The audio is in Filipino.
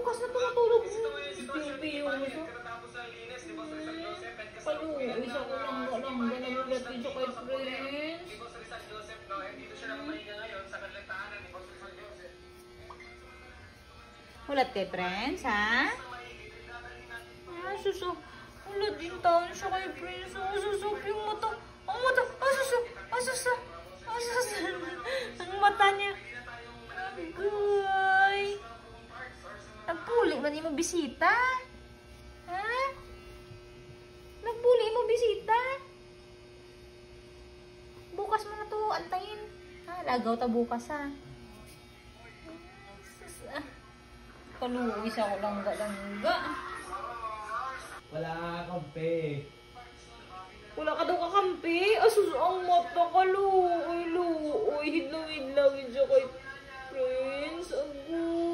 bukas na tumutulog. Piyo-piyo mo siya. Paluwis ako langga-langga. Nagulat din siya kay Prince. Hulat kay Prince, ha? Suso. Hulat din taon siya kay Prince. Suso, yung mata. Ang mata. Suso. Suso. Suso. Ang mata niya. Agoy. Nagpuli ba di mo bisita? Ha? Nagpuli mo bisita? Bukas mo na to. Antayin. Ha? Lagaw ta bukas, ha? Paluwis ako langga-langga. Wala kampe. Wala ka daw kakampi? Asus, ang mata ka, luoy. Hidlawid-lawid siya kay Prince. Agoy.